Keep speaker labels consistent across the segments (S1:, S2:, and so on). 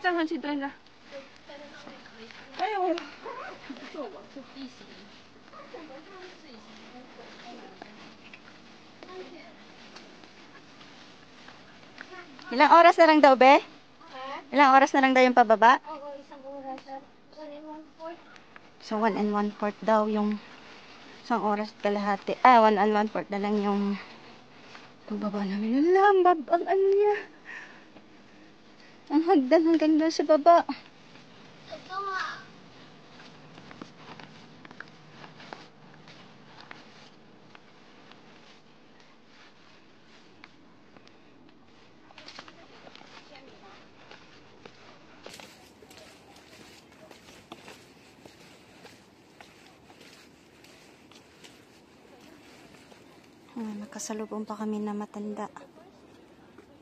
S1: 站上去蹲着。哎呦！Ilang oras na lang daw, be? Ilang oras na lang daw yung pababa?
S2: Oo, isang oras. 1
S1: So, 1 1/4 daw yung isang oras at kalahati. 1 1/4 na lang yung pagbaba namin. Ang ano niya. Ang hagdan hanggang doon sa baba.
S2: Ito nga.
S1: Nakasalubong pa kami na matanda.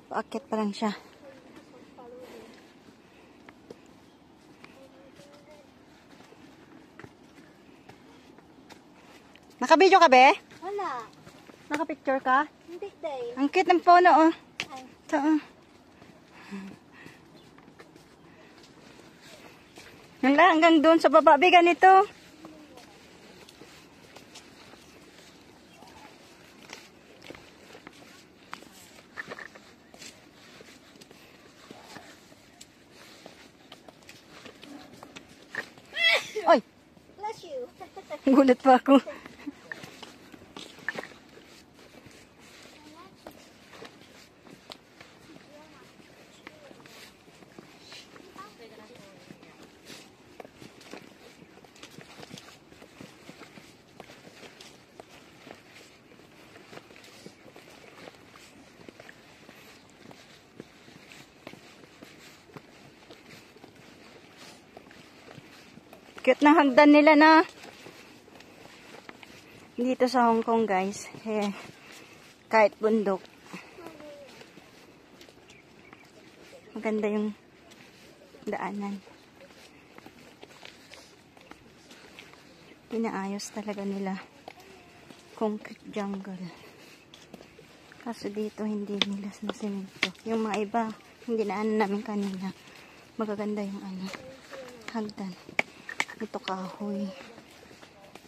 S1: Paakyat pa lang siya. Nakabidyo ka, be?
S2: Wala.
S1: Nakapicture ka?
S2: Hindi, day.
S1: Ang cute ng puno, oh.
S2: Ay.
S1: Ito, oh. Hanggang doon sa baba, be, ganito. Oy!
S2: Bless you.
S1: Gulat pa ako. Cute na hagdan nila na. Dito sa Hong Kong, guys. Kahit bundok. Maganda yung daanan. Pinaayos talaga nila. Concrete jungle. Kaso dito hindi nila na semento. Yung mga iba, hindi naanan namin kanina. Magaganda yung hagdan. Ito kahoy.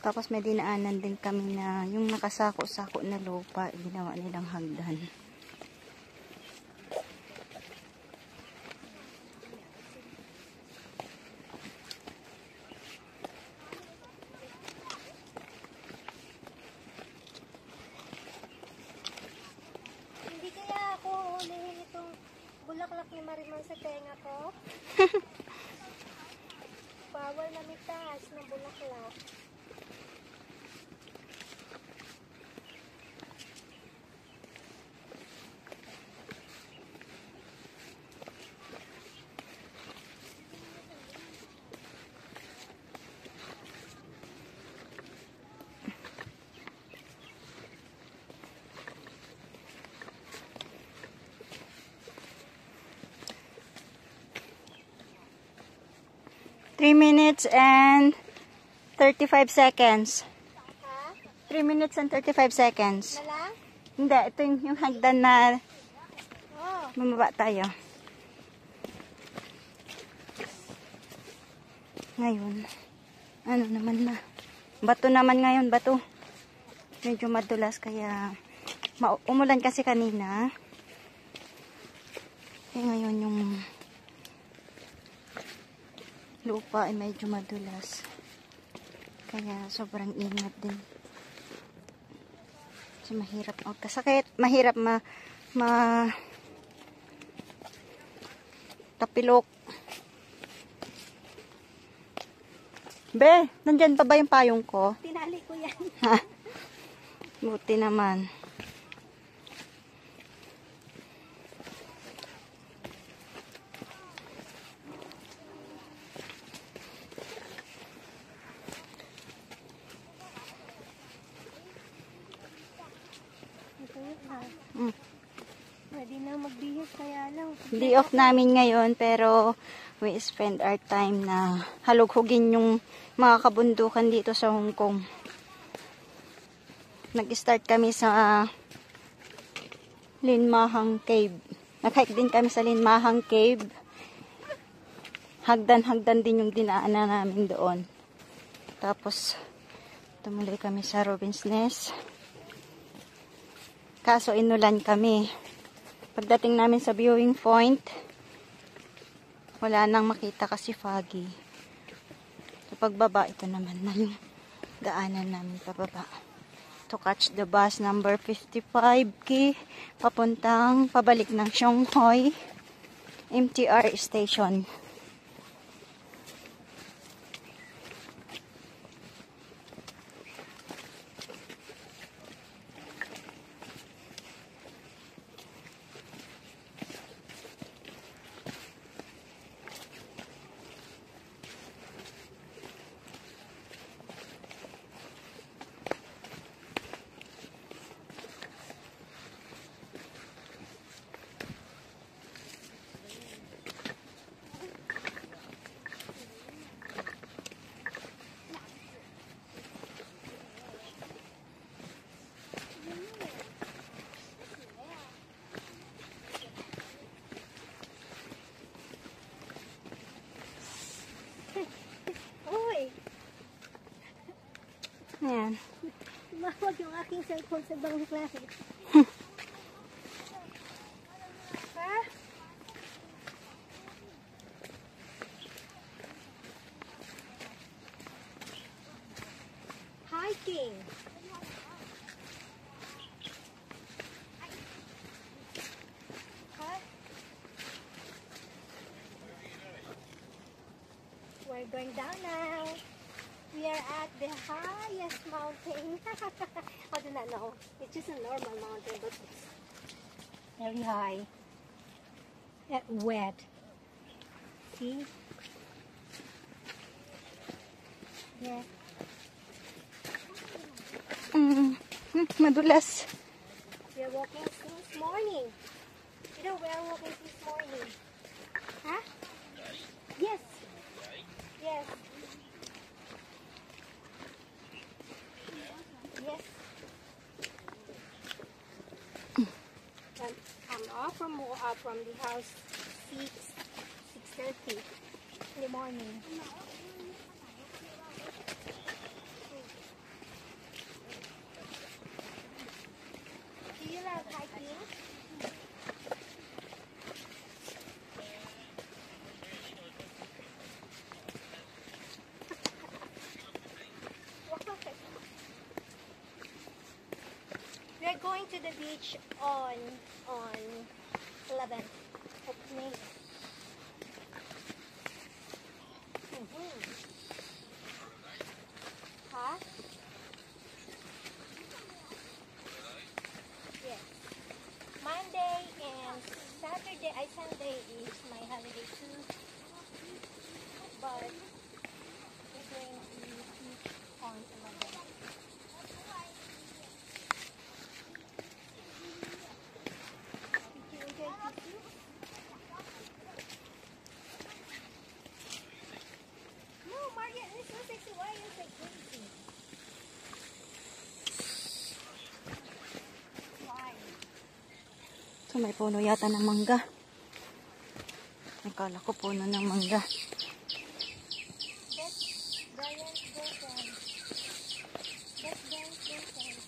S1: Tapos may dinaanan din kami na yung nakasako-sako na lupa, ginawa nilang hagdan.
S2: Hindi kaya ako ulihin itong bulaklak ni Marimar sa tenga ko? Bawal na mitas ng bulaklak.
S1: Three minutes and 35 seconds.
S2: Ha?
S1: 3 minutes and 35 seconds.
S2: Na lang?
S1: Hindi, ito yung hagdan na
S2: Oh.
S1: bumaba tayo. Ngayon, ano naman na. Bato naman ngayon, bato. Medyo madulas kaya umulan kasi kanina. Ngayon yung lupa ay medyo madulas. Kaya sobrang ingat din. Kasi mahirap magkasakit. Mahirap tapilok. Be, nandyan pa ba yung payong ko?
S2: Tinali ko yan.
S1: Ha? Buti naman.
S2: Pwede na magbihis kaya lang.
S1: Day off namin ngayon pero we spend our time na halughugin yung mga kabundukan dito sa Hong Kong. Nag-start kami sa Linmahang Cave. Nag-hike din kami sa Linmahang Cave. hagdan-hagdan din yung dinaanan namin doon. Tapos, tumuloy kami sa Robin's Nest. Kaso, inulan kami. Pagdating namin sa viewing point, wala nang makita kasi foggy. So, pagbaba, ito naman na yung daanan namin pababa. To catch the bus number 55K pabalik ng Shanghai MTR station.
S2: Uy!
S1: Ayan.
S2: Tumawag yung aking cellphone sa ibang klase. Ha? Hiking. Huh? We're going down now. We are at the highest mountain. I do not know. It's just a normal mountain, but it's very high. Wet. See? Yeah.
S1: Madulas.
S2: We are walking since morning. You know, we are walking since morning. Huh? Yes. Yes. Yes. I'm off from the house 6:30 in the morning. Do you love hiking? We're going to the beach on 11th of May. Huh? Yes. Monday and Sunday is my holiday too. But we're going to the beach on 11th. Did you enjoy fishing? No, Maria, it's so sexy. Why are you so crazy? Why?
S1: So, may puno yata ng mangga. Nakala ko puno ng mangga.
S2: That's Brian's girlfriend. That's Brian's girlfriend.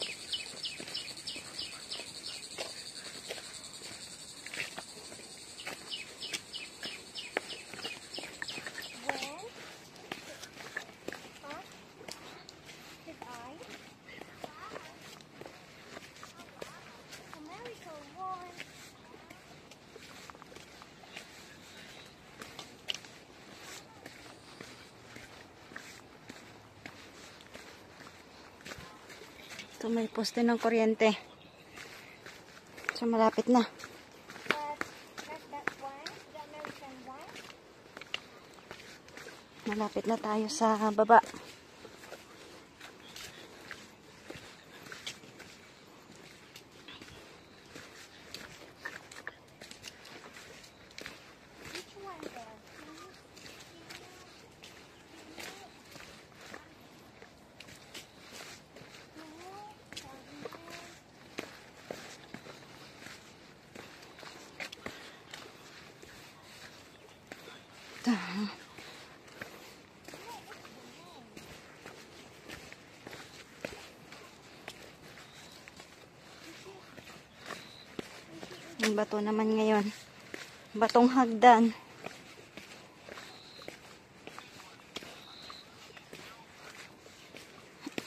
S2: When? Huh? Did I? America won.
S1: So, may poste ng kuryente. So, malapit na.
S2: That's that one, the American one.
S1: Malapit na tayo sa baba.
S2: Which one there?
S1: bato naman ngayon. Batong hagdan.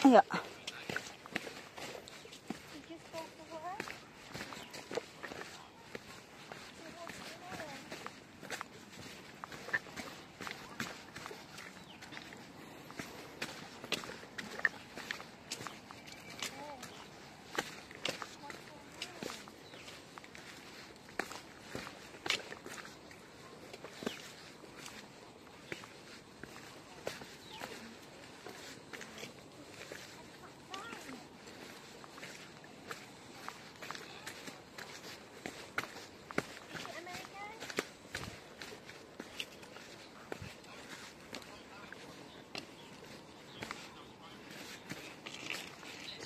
S1: Aya.
S2: Did you spoke to her?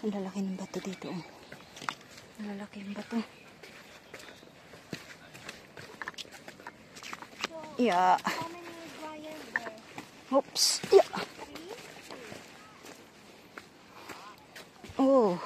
S1: Ang lalaki ng bato dito. Oh. Ang lalaki ng bato.
S2: So,
S1: Yeah.
S2: how many dryers there?
S1: Oops. Yeah.
S2: 3?
S1: Oh.